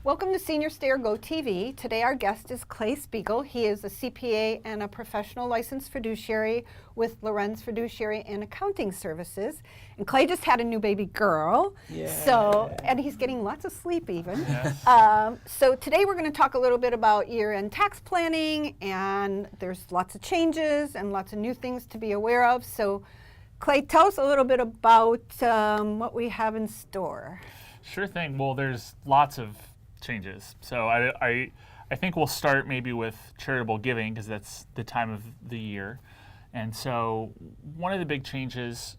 Welcome to Senior Stay or Go TV. Today our guest is Clay Spiegel. He is a CPA and a professional licensed fiduciary with Lorenz Fiduciary and Accounting Services. And Clay just had a new baby girl. Yeah. And he's getting lots of sleep even. Yes. So today we're going to talk a little bit about year-end tax planning, and there's lots of changes and lots of new things to be aware of. So Clay, tell us a little bit about what we have in store. Sure thing. Well, there's lots of changes. So I think we'll start maybe with charitable giving because that's the time of the year. And so one of the big changes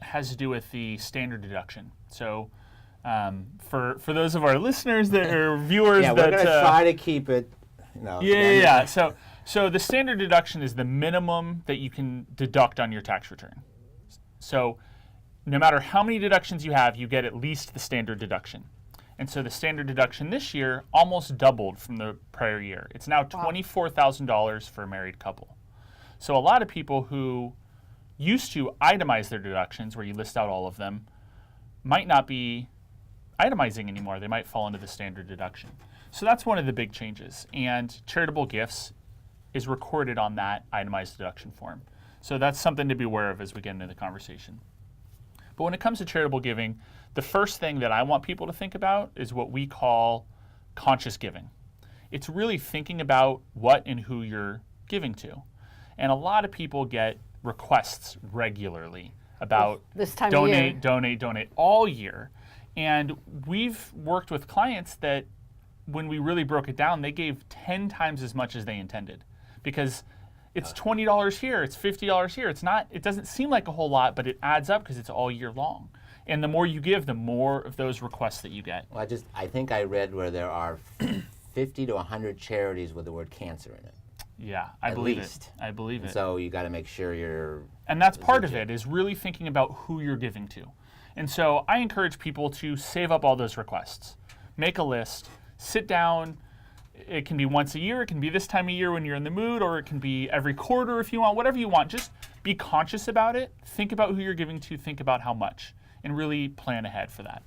has to do with the standard deduction. So for those of our listeners that are viewers, yeah, we're going to try to keep it. Yeah. So the standard deduction is the minimum that you can deduct on your tax return. So no matter how many deductions you have, you get at least the standard deduction. And so the standard deduction this year almost doubled from the prior year. It's now $24,000 for a married couple. So a lot of people who used to itemize their deductions, where you list out all of them, might not be itemizing anymore. They might fall into the standard deduction. So that's one of the big changes. And charitable gifts is recorded on that itemized deduction form. So that's something to be aware of as we get into the conversation. But when it comes to charitable giving, the first thing that I want people to think about is what we call conscious giving. It's really thinking about what and who you're giving to. And a lot of people get requests regularly about this time donate, donate all year. And we've worked with clients that when we really broke it down, they gave 10 times as much as they intended. Because it's $20 here, it's $50 here. It doesn't seem like a whole lot, but it adds up because it's all year long. And the more you give, the more of those requests that you get. Well, I think I read where there are 50 to 100 charities with the word cancer in it. Yeah, I believe it. I believe it. So you got to make sure you're. And that's part of it, is really thinking about who you're giving to. And so I encourage people to save up all those requests. Make a list, sit down. It can be once a year, it can be this time of year when you're in the mood, or it can be every quarter if you want, whatever you want. Just be conscious about it. Think about who you're giving to, think about how much, and really plan ahead for that.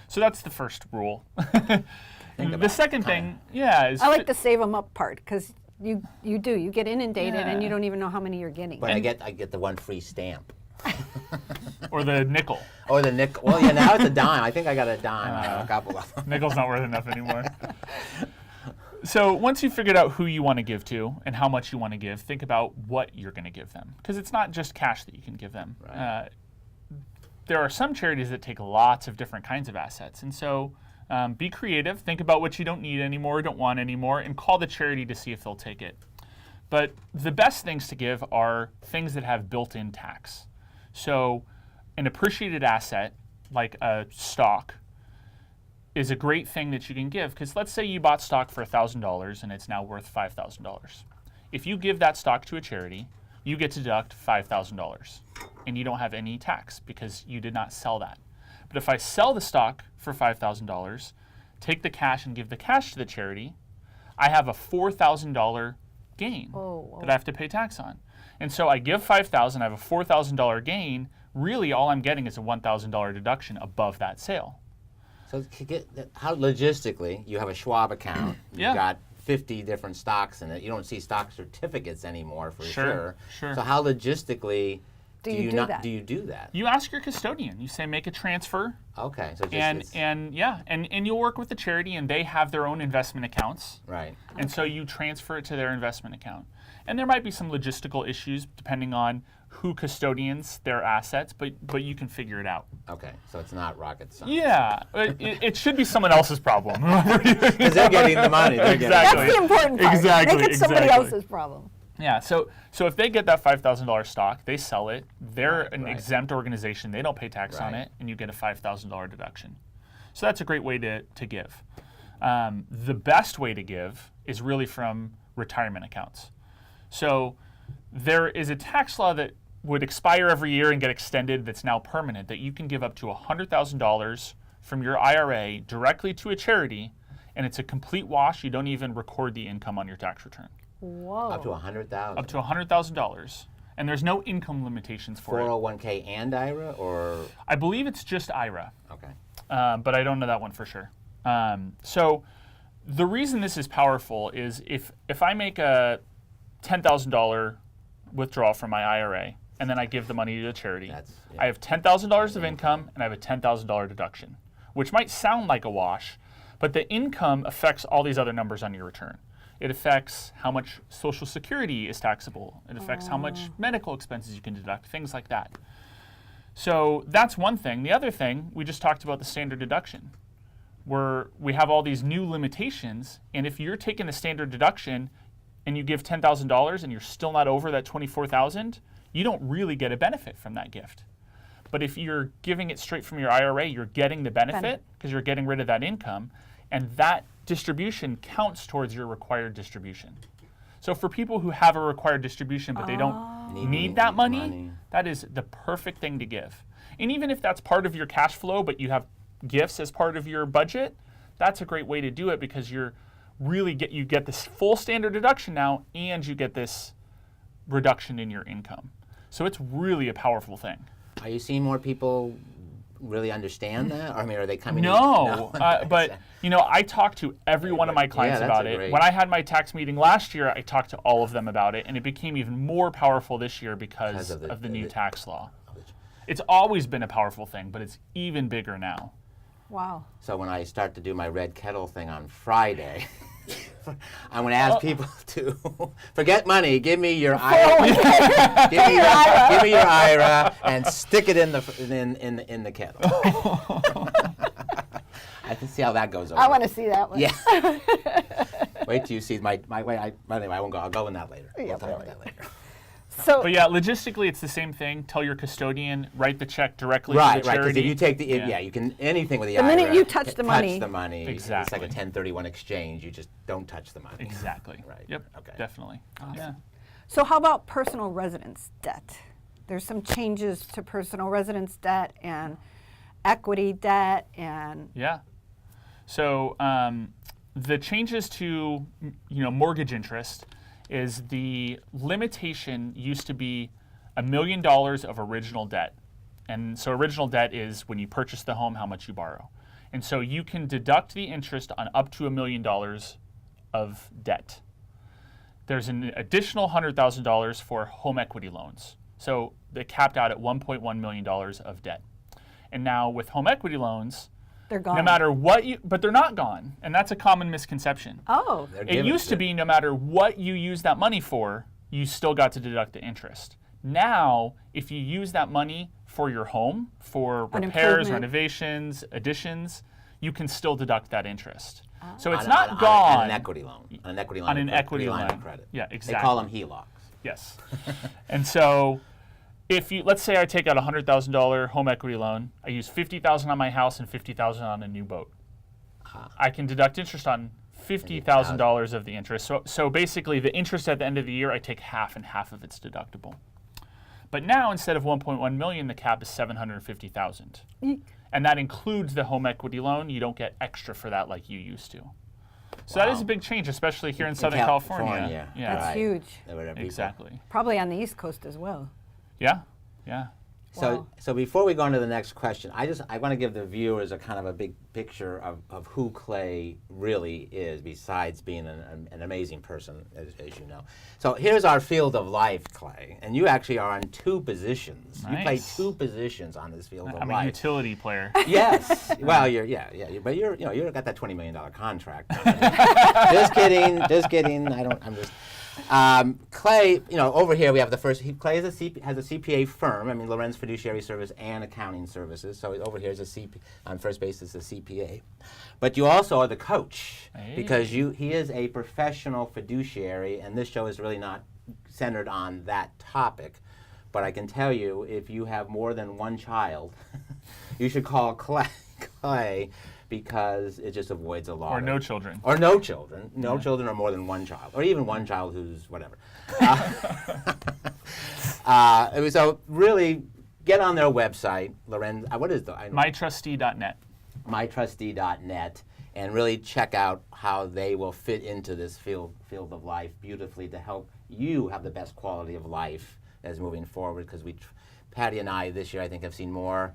So that's the first rule. The second thing, is... I like the save them up part, because you get inundated and you don't even know how many you're getting. But I get the one free stamp. Or the nickel. Or the nickel. Well, yeah, now it's a dime. I think I got a dime. I have a couple of them. Nickel's not worth enough anymore. So once you've figured out who you want to give to and how much you want to give, think about what you're going to give them. Because it's not just cash that you can give them. Right. There are some charities that take lots of different kinds of assets. And so be creative. Think about what you don't need anymore, don't want anymore, and call the charity to see if they'll take it. But the best things to give are things that have built-in tax. So an appreciated asset, like a stock, is a great thing that you can give, because let's say you bought stock for $1,000 and it's now worth $5,000. If you give that stock to a charity, you get to deduct $5,000 and you don't have any tax because you did not sell that. But if I sell the stock for $5,000, take the cash and give the cash to the charity, I have a $4,000 gain that I have to pay tax on. And so I give $5,000, I have a $4,000 gain. Really, all I'm getting is a $1,000 deduction above that sale. So how logistically, you have a Schwab account, you've got 50 different stocks in it. You don't see stock certificates anymore for sure. So how logistically do you do that? You ask your custodian. You say make a transfer. Okay. So and you'll work with the charity, and they have their own investment accounts. Right. And so you transfer it to their investment account. And there might be some logistical issues depending on who custodians their assets, but you can figure it out. Okay, so it's not rocket science. Yeah, it should be someone else's problem. Because they're getting the money. Exactly. That's the important part. Exactly. Make it somebody else's problem. Yeah, so if they get that $5,000 stock, they sell it, they're an exempt organization, they don't pay tax on it, and you get a $5,000 deduction. So that's a great way to give. The best way to give is really from retirement accounts. So there is a tax law that would expire every year and get extended that's now permanent, that you can give up to $100,000 from your IRA directly to a charity, and it's a complete wash. You don't even record the income on your tax return. Whoa. Up to $100,000? Up to $100,000. And there's no income limitations for 401k and IRA, or? I believe it's just IRA. Okay. But I don't know that one for sure. So the reason this is powerful is if I make a $10,000 withdrawal from my IRA and then I give the money to a charity, I have $10,000 of income and I have a $10,000 deduction, which might sound like a wash, but the income affects all these other numbers on your return. It affects how much Social Security is taxable. It affects how much medical expenses you can deduct, things like that. So that's one thing. The other thing, we just talked about the standard deduction, where we have all these new limitations, and if you're taking the standard deduction and you give $10,000 and you're still not over that $24,000, you don't really get a benefit from that gift. But if you're giving it straight from your IRA, you're getting the benefit because you're getting rid of that income, and that distribution counts towards your required distribution. So for people who have a required distribution but they don't need that money, that is the perfect thing to give. And even if that's part of your cash flow but you have gifts as part of your budget, that's a great way to do it because you get this full standard deduction now and you get this reduction in your income. So it's really a powerful thing. Are you seeing more people really understand that? Or, I mean, are they coming No, but I talked to every one of my clients about it. When I had my tax meeting last year, I talked to all of them about it, and it became even more powerful this year because of the new tax law. It's always been a powerful thing, but it's even bigger now. Wow. So when I start to do my red kettle thing on Friday, I'm going to ask people to forget money. Give me your IRA. Give me your IRA and stick it in the kettle. I can see how that goes over. I want to see that one. Yeah. Wait till you see my way. Anyway, I won't go. I'll go in that later. We'll talk about that later. But yeah, logistically, it's the same thing. Tell your custodian, write the check directly to the charity. Right, because if you take you can, anything with the IRA. The minute you touch the money. Exactly. It's like a 1031 exchange. You just don't touch the money. Exactly. Right. Yep, okay. Definitely. Awesome. Yeah. So how about personal residence debt? There's some changes to personal residence debt and equity debt and... Yeah. So the changes to mortgage interest is the limitation used to be $1 million of original debt. And so original debt is when you purchase the home, how much you borrow. And so you can deduct the interest on up to $1 million of debt. There's an additional $100,000 for home equity loans. So they capped out at $1.1 million of debt. And now with home equity loans, they're gone. No matter what but they're not gone. And that's a common misconception. Oh. It used to be no matter what you use that money for, you still got to deduct the interest. Now, if you use that money for your home, for repairs, renovations, additions, you can still deduct that interest. So it's not gone. On an equity loan. On an equity line. On an equity line line. of credit. Yeah, exactly. They call them HELOCs. Yes. And so let's say I take out a $100,000 home equity loan, I use $50,000 on my house and $50,000 on a new boat. I can deduct interest on $50,000 of the interest. So basically the interest at the end of the year, I take half and half of it's deductible. But now instead of 1.1 million, the cap is 750,000. And that includes the home equity loan. You don't get extra for that like you used to. So that is a big change, especially here in Southern California. Yeah. That's huge. Exactly. Probably on the East Coast as well. Yeah. So before we go on to the next question, I want to give the viewers a kind of a big picture of who Clay really is, besides being an amazing person, as you know. So here's our field of life, Clay, and you actually are on two positions. Nice. You play two positions on this field of life. I'm a utility player. Yes. Well, but you're got that $20 million contract. Just kidding. Clay, over here we have the first. Clay has a CPA firm. I mean, Lorenz Fiduciary Service and Accounting Services. So over here is a CPA. On first base is a CPA, but you also are the coach because he is a professional fiduciary, and this show is really not centered on that topic. But I can tell you, if you have more than one child, you should call Clay. Because it just avoids a lot. Or no children. Or no children. No children or more than one child. Or even one child who's whatever. So really, get on their website, Lorenz. What is the? MyTrustee.net. MyTrustee.net, and really check out how they will fit into this field of life beautifully to help you have the best quality of life as moving forward. Because Patty and I this year, I think, have seen more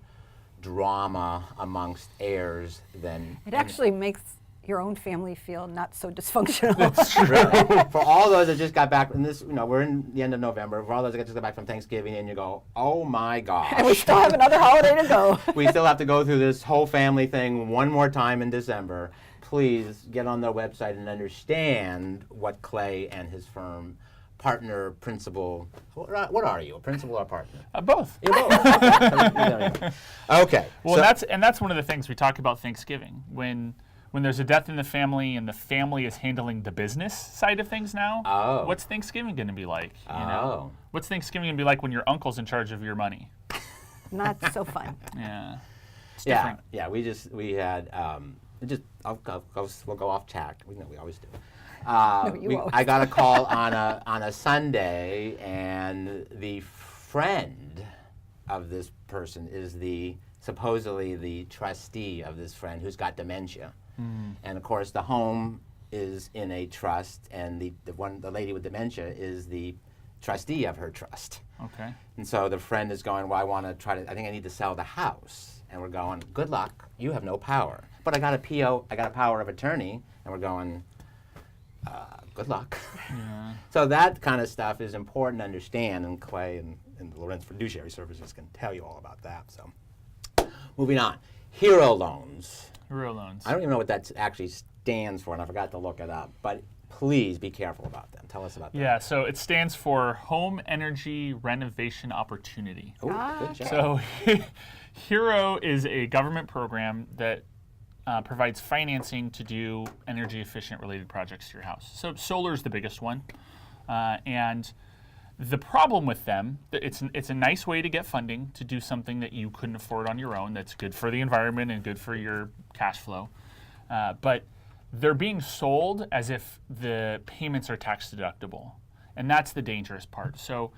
drama amongst heirs than... It actually makes your own family feel not so dysfunctional. That's true. Really. For all those that just got back, and this, we're in the end of November, for all those that just got back from Thanksgiving, and you go, oh my gosh. And we still have another holiday to go. We still have to go through this whole family thing one more time in December. Please get on their website and understand what Clay and his firm, partner, principal, what are you, a principal or a partner? Both. You're both. Okay. Well, that's one of the things we talk about Thanksgiving. When there's a death in the family and the family is handling the business side of things now, what's Thanksgiving going to be like? You know? What's Thanksgiving going to be like when your uncle's in charge of your money? Not so fun. Yeah. Yeah. We had. We'll go off track. We always do. I got a call on a Sunday, and the friend of this person is supposedly the trustee of this friend who's got dementia, and of course the home is in a trust, and the lady with dementia is the trustee of her trust. Okay. And so the friend is going, well, I think I need to sell the house, and we're going, good luck. You have no power. But I got a PO, I got a power of attorney, and we're going, good luck. Yeah. So that kind of stuff is important to understand, and Clay and the Lorenz Fiduciary Services can tell you all about that. So, moving on. Hero loans. Hero loans. I don't even know what that actually stands for, and I forgot to look it up, but please be careful about them. Tell us about that. Yeah, so it stands for Home Energy Renovation Opportunity. Oh, good job. So HERO is a government program that provides financing to do energy efficient related projects to your house. So solar is the biggest one. And the problem with them, it's a nice way to get funding to do something that you couldn't afford on your own that's good for the environment and good for your cash flow. But they're being sold as if the payments are tax deductible. And that's the dangerous part. So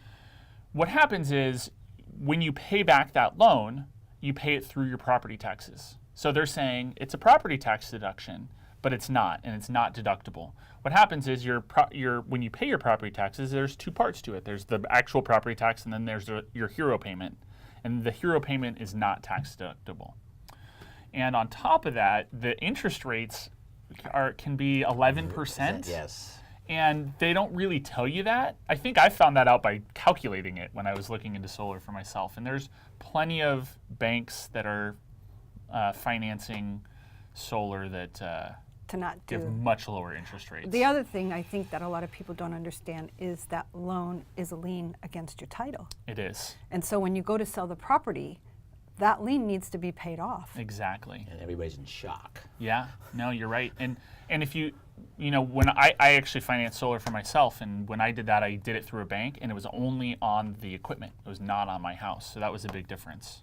what happens is when you pay back that loan, you pay it through your property taxes. So they're saying it's a property tax deduction, but it's not, and it's not deductible. What happens is when you pay your property taxes, there's two parts to it. There's the actual property tax, and then there's your HERO payment. And the HERO payment is not tax deductible. And on top of that, the interest rates can be 11%. Yes. And they don't really tell you that. I think I found that out by calculating it when I was looking into solar for myself. And there's plenty of banks that are financing solar that to not do. give much lower interest rates. The other thing I think that a lot of people don't understand is that loan is a lien against your title. It is. And so when you go to sell the property, that lien needs to be paid off. Exactly. And everybody's in shock. Yeah, no, you're right. And if when I actually financed solar for myself, and when I did that, I did it through a bank, and it was only on the equipment. It was not on my house. So that was a big difference.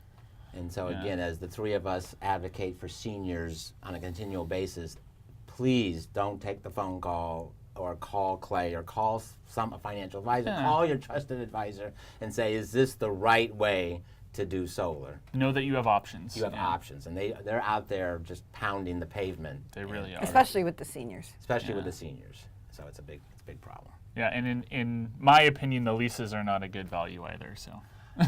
And so again, as the three of us advocate for seniors on a continual basis, please don't take the phone call or call Clay or call a financial advisor. Yeah. Call your trusted advisor and say, is this the right way to do solar? Know that you have options. You have options, and they're out there just pounding the pavement. They really are. Especially with the seniors. Especially with the seniors. So it's a big problem. Yeah, and in my opinion, the leases are not a good value either. So.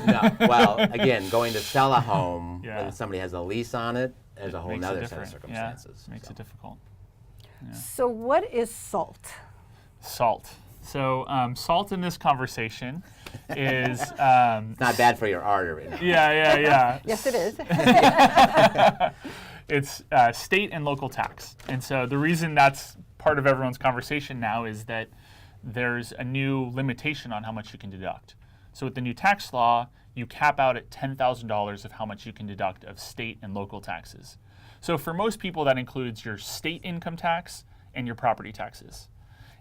No. Well, again, going to sell a home when somebody has a lease on it, there's a whole other set of circumstances. Yeah, makes it difficult. Yeah. So what is SALT? SALT. So salt in this conversation is... it's not bad for your artery. No. Yeah. Yes, it is. It's state and local tax. And so the reason that's part of everyone's conversation now is that there's a new limitation on how much you can deduct. So with the new tax law, you cap out at $10,000 of how much you can deduct of state and local taxes. So for most people, that includes your state income tax and your property taxes.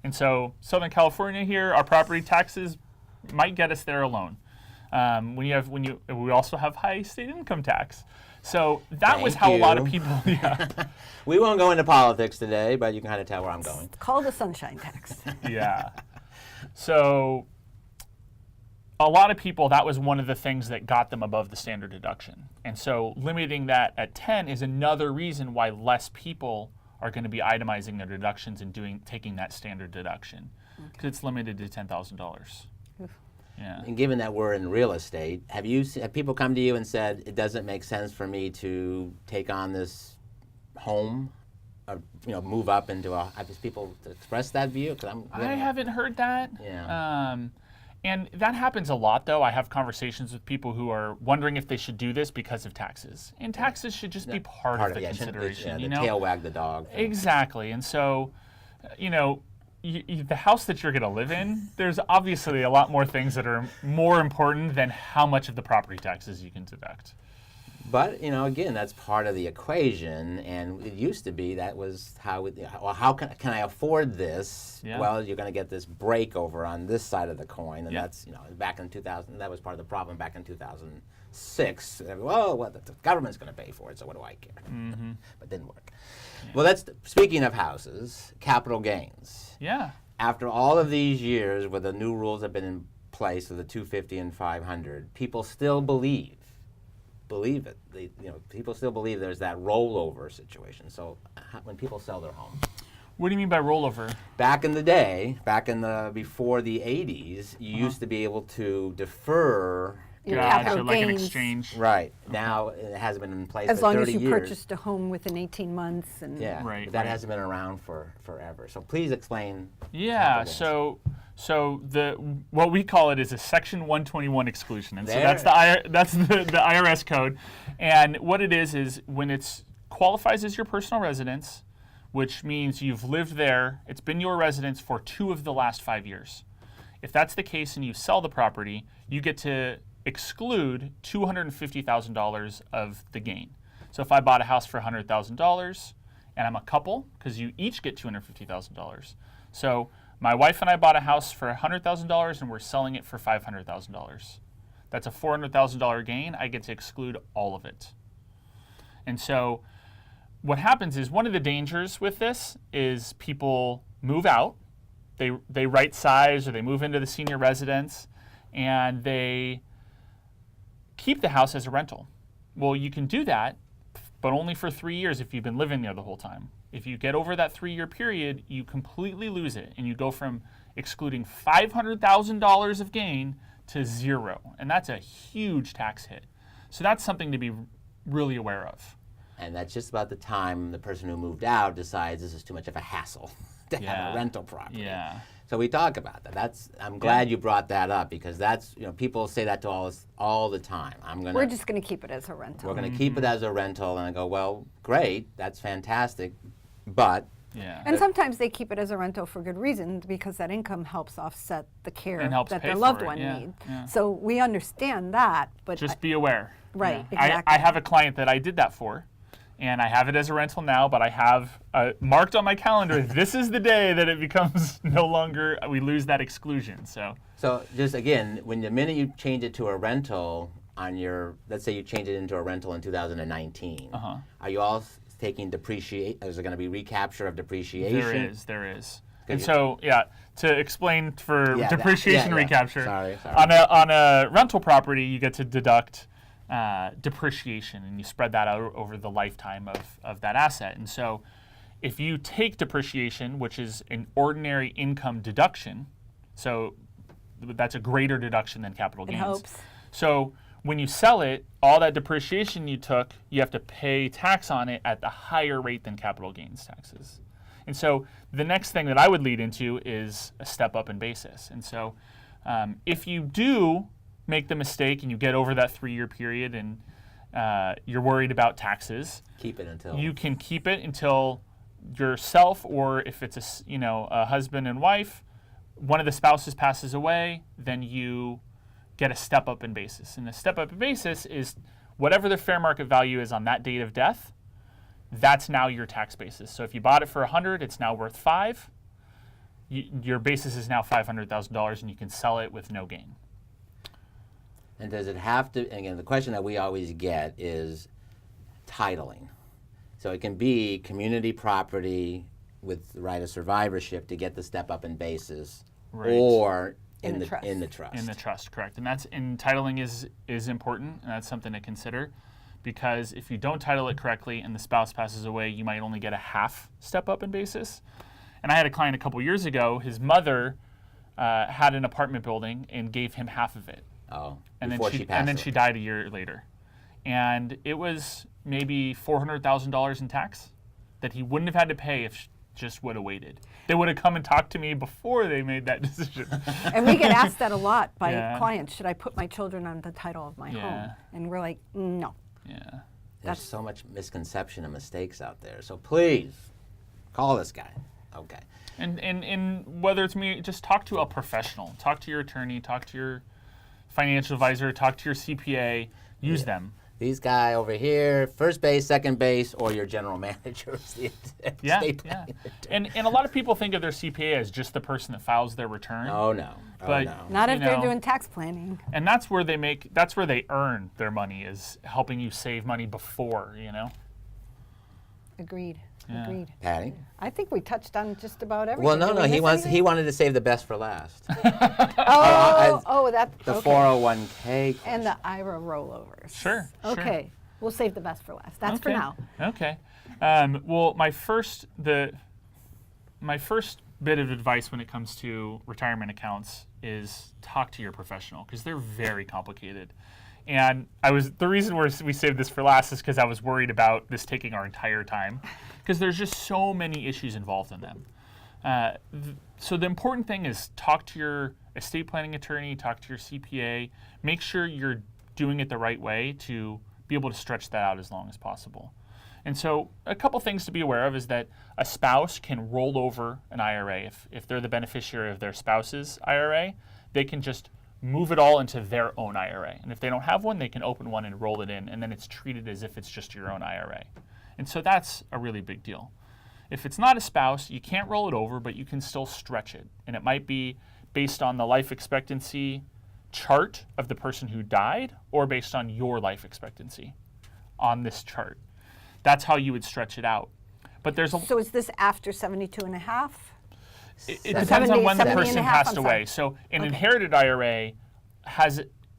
And so Southern California here, our property taxes might get us there alone. We also have high state income tax. So that was how a lot of people, We won't go into politics today, but you can kind of tell where I'm going. It's called the sunshine tax. Yeah. So a lot of people, that was one of the things that got them above the standard deduction. And so limiting that at 10 is another reason why less people are going to be itemizing their deductions and taking that standard deduction, because it's limited to $10,000. Yeah. And given that we're in real estate, have people come to you and said, it doesn't make sense for me to take on this home, or move up into a? Have people expressed that view? I haven't heard that. Yeah. And that happens a lot, though. I have conversations with people who are wondering if they should do this because of taxes. And taxes should just be part of the consideration. The tail wag the dog. Exactly. And so, the house that you're going to live in, there's obviously a lot more things that are more important than how much of the property taxes you can deduct. But, again, that's part of the equation, and it used to be that was how can I afford this? Yeah. Well, you're going to get this break over on this side of the coin, and that's, back in 2000, that was part of the problem back in 2006. Well, the government's going to pay for it, so what do I care? Mm-hmm. But it didn't work. Yeah. Well, speaking of houses, capital gains. Yeah. After all of these years where the new rules have been in place of the 250 and 500, people still believe it. People still believe there's that rollover situation. So when people sell their home. What do you mean by rollover? Back in the day, before the 80s, you used to be able to defer your capital like gains. An exchange. Right. Now it hasn't been in place as for 30 long as you years. purchased a home within 18 months. And yeah, right, but that hasn't been around for forever. So please explain. Yeah, so what we call it is a Section 121 exclusion, and so that's the IRS code. And what it is when it qualifies as your personal residence, which means you've lived there, it's been your residence for 2 of the last 5 years. If that's the case and you sell the property, you get to exclude $250,000 of the gain. So if I bought a house for $100,000 and I'm a couple, because you each get $250,000. So my wife and I bought a house for $100,000 and we're selling it for $500,000. That's a $400,000 gain. I get to exclude all of it. And so what happens is one of the dangers with this is people move out, they right size or they move into the senior residence, and they keep the house as a rental. Well, you can do that, but only for 3 years if you've been living there the whole time. If you get over that 3-year period, you completely lose it, and you go from excluding $500,000 of gain to 0, and that's a huge tax hit. So that's something to be really aware of. And that's just about the time the person who moved out decides this is too much of a hassle to have a rental property. Yeah. So we talk about that. I'm glad you brought that up, because that's, people say that to us all the time. We're just going to keep it as a rental. We're going to keep it as a rental, and I go, well, great, that's fantastic, but. Yeah. And sometimes they keep it as a rental for good reason, because that income helps offset the care that their loved one needs. Yeah. So we understand that, but just be aware. Right, yeah. exactly. I have a client that I did that for, and I have it as a rental now, but I have marked on my calendar, this is the day that it becomes no longer, we lose that exclusion. So just again, the minute you change it to a rental let's say you change it into a rental in 2019, are you all taking depreciate? Is there going to be recapture of depreciation? There is. And so, to explain for depreciation recapture, sorry. On a rental property, you get to deduct depreciation, and you spread that out over the lifetime of that asset. And so if you take depreciation, which is an ordinary income deduction, so that's a greater deduction than capital gains. It helps. So when you sell it, all that depreciation you took, you have to pay tax on it at the higher rate than capital gains taxes. And so the next thing that I would lead into is a step up in basis. And so if you do make the mistake and you get over that 3-year period and you're worried about taxes, you can keep it until yourself, or if it's a husband and wife, one of the spouses passes away, then you get a step up in basis. And the step up in basis is whatever the fair market value is on that date of death, that's now your tax basis. So if you bought it for $100, it's now worth $5. Your basis is now $500,000, and you can sell it with no gain. And does it have to, again, the question that we always get is titling. So it can be community property with the right of survivorship to get the step up in basis, right, or in the trust. In the trust. In the trust, correct. And titling is important, and that's something to consider, because if you don't title it correctly and the spouse passes away, you might only get a half step up in basis. And I had a client a couple years ago, his mother had an apartment building and gave him half of it. Oh, and before then she passed and then away. she died a year later. And it was maybe $400,000 in tax that he wouldn't have had to pay if she just would have waited. They would have come and talked to me before they made that decision. And we get asked that a lot by Yeah. clients. Should I put my children on the title of my home? And we're like, no. Yeah. There's so much misconception and mistakes out there. So please, call this guy. Okay. And whether it's me, just talk to a professional. Talk to your attorney, talk to your financial advisor, talk to your CPA. Use them. These guy over here, first base, second base, or your general manager. Yeah. And a lot of people think of their CPA as just the person that files their return. Oh no. But no. Not if you they're know, doing tax planning. And that's where they earn their money, is helping you save money before, Agreed. Yeah. Agreed. Patty? I think we touched on just about everything. Well, Did no, we miss he anything? wanted to save the best for last. That The okay. 401k question. And the IRA rollovers. Sure. Okay. We'll save the best for last. That's for Okay. now. Okay. Well, my first bit of advice when it comes to retirement accounts is talk to your professional, because they're very complicated. And the reason we saved this for last is because I was worried about this taking our entire time, because there's just so many issues involved in them. So the important thing is talk to your estate planning attorney, talk to your CPA, make sure you're doing it the right way to be able to stretch that out as long as possible. And so a couple things to be aware of is that a spouse can roll over an IRA. If they're the beneficiary of their spouse's IRA, they can just move it all into their own IRA. And if they don't have one, they can open one and roll it in, and then it's treated as if it's just your own IRA. And so that's a really big deal. If it's not a spouse, you can't roll it over, but you can still stretch it. And it might be based on the life expectancy chart of the person who died, or based on your life expectancy on this chart. That's how you would stretch it out. But there's a So is this after 72 and a half? It depends on when the 70 and a person half, passed I'm away. sorry. So an inherited IRA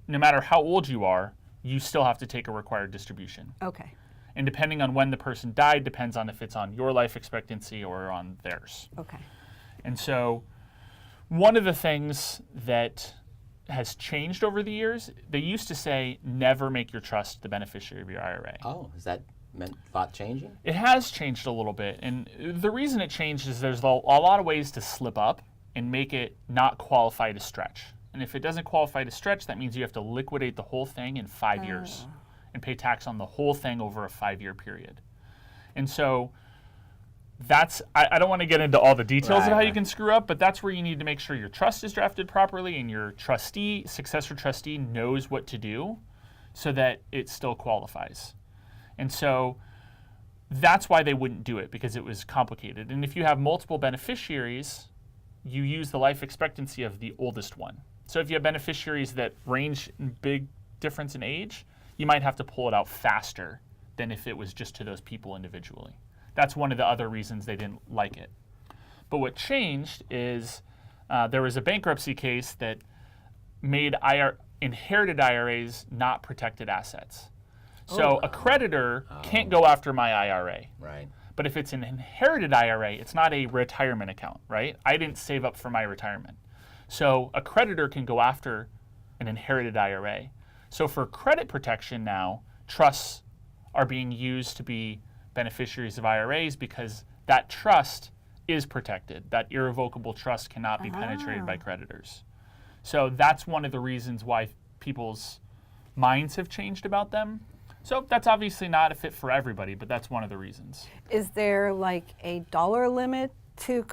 no matter how old you are, you still have to take a required distribution. Okay. And depending on when the person died depends on if it's on your life expectancy or on theirs. Okay. And so one of the things that has changed over the years, they used to say never make your trust the beneficiary of your IRA. Oh, is that thought changing? It has changed a little bit, and the reason it changed is there's a lot of ways to slip up and make it not qualify to stretch. And if it doesn't qualify to stretch, that means you have to liquidate the whole thing in 5 years and pay tax on the whole thing over a 5-year period. And so I don't want to get into all the details of how you can screw up, but that's where you need to make sure your trust is drafted properly and your successor trustee knows what to do so that it still qualifies. And so that's why they wouldn't do it, because it was complicated. And if you have multiple beneficiaries, you use the life expectancy of the oldest one. So if you have beneficiaries that range in big difference in age, you might have to pull it out faster than if it was just to those people individually. That's one of the other reasons they didn't like it. But what changed is there was a bankruptcy case that made inherited IRAs not protected assets. So a creditor can't go after my IRA. Right. But if it's an inherited IRA, it's not a retirement account, right? I didn't save up for my retirement. So a creditor can go after an inherited IRA. So for credit protection now, trusts are being used to be beneficiaries of IRAs because that trust is protected. That irrevocable trust cannot be penetrated by creditors. So that's one of the reasons why people's minds have changed about them. So that's obviously not a fit for everybody, but that's one of the reasons. Is there like a dollar limit to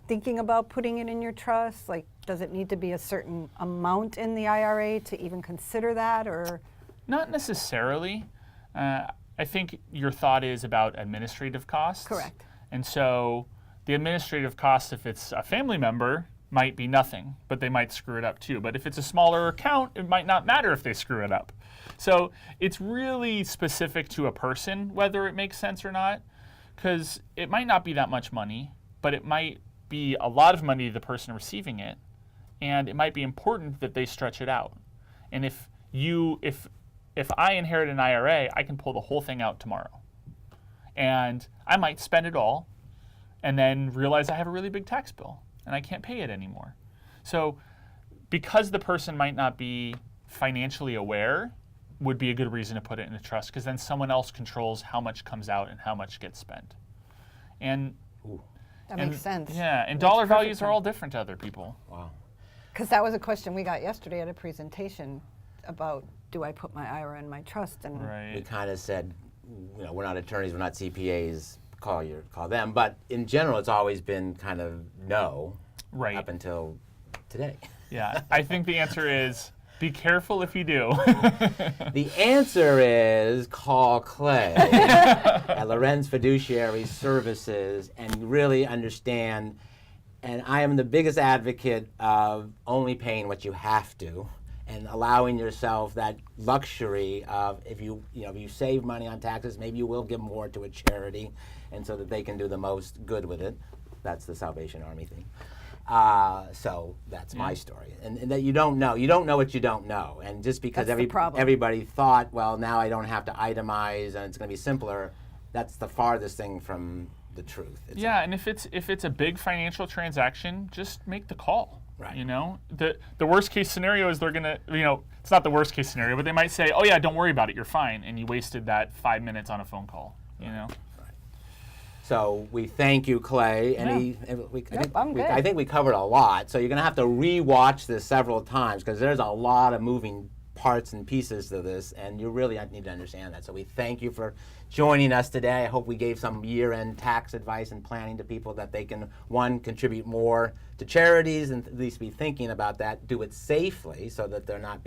thinking about putting it in your trust? Like, does it need to be a certain amount in the IRA to even consider that, or? Not necessarily. I think your thought is about administrative costs. Correct. And so the administrative cost, if it's a family member, might be nothing, but they might screw it up too. But if it's a smaller account, it might not matter if they screw it up. So it's really specific to a person whether it makes sense or not, because it might not be that much money, but it might be a lot of money to the person receiving it, and it might be important that they stretch it out. And if I inherit an IRA, I can pull the whole thing out tomorrow. And I might spend it all and then realize I have a really big tax bill and I can't pay it anymore. So because the person might not be financially aware, would be a good reason to put it in a trust, because then someone else controls how much comes out and how much gets spent. And that makes sense. Yeah, and dollar values are all different to other people. Wow. Because that was a question we got yesterday at a presentation about, do I put my IRA in my trust? And we kind of said, we're not attorneys, we're not CPAs, call them. But in general, it's always been kind of no, up until today. Yeah, I think the answer is be careful if you do. The answer is call Clay at Lorenz Fiduciary Services and really understand. And I am the biggest advocate of only paying what you have to and allowing yourself that luxury of if you save money on taxes, maybe you will give more to a charity, and so that they can do the most good with it. That's the Salvation Army thing. So that's my story, and that you don't know what you don't know, and just because everybody thought, well, now I don't have to itemize and it's going to be simpler, that's the farthest thing from the truth. And if it's a big financial transaction, just make the call. Right. The worst case scenario is they're gonna, it's not the worst case scenario, but they might say, oh yeah, don't worry about it, you're fine, and you wasted that 5 minutes on a phone call. So we thank you, Clay. I think we covered a lot. So you're going to have to re-watch this several times because there's a lot of moving parts and pieces to this, and you really need to understand that. So we thank you for joining us today. I hope we gave some year-end tax advice and planning to people that they can, one, contribute more to charities and at least be thinking about that, do it safely so that they're not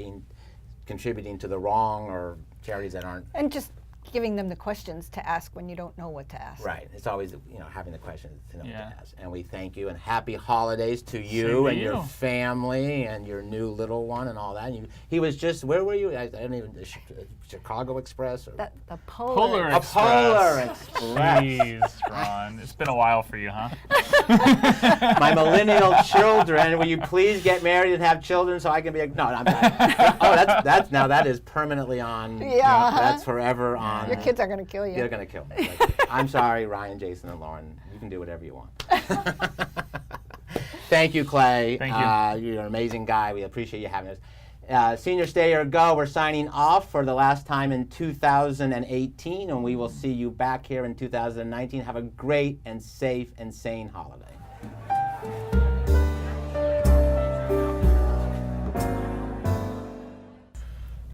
contributing to the wrong or charities that aren't. And just giving them the questions to ask when you don't know what to ask. Right. It's always, having the questions to know what to ask. And we thank you and happy holidays to you and your family and your new little one and all that. He was just, where were you? I don't even, Chicago Express? Or? The Polar Express. Polar Express. Jeez, Ron. It's been a while for you, huh? My millennial children, will you please get married and have children so I can be no, I'm not. Now that is permanently on. Yeah. That's forever on. Your kids are going to kill you. They're going to kill me. I'm sorry, Ryan, Jason, and Lauren. You can do whatever you want. Thank you, Clay. Thank you. You're an amazing guy. We appreciate you having us. Senior Stay or Go, we're signing off for the last time in 2018, and we will see you back here in 2019. Have a great and safe and sane holiday.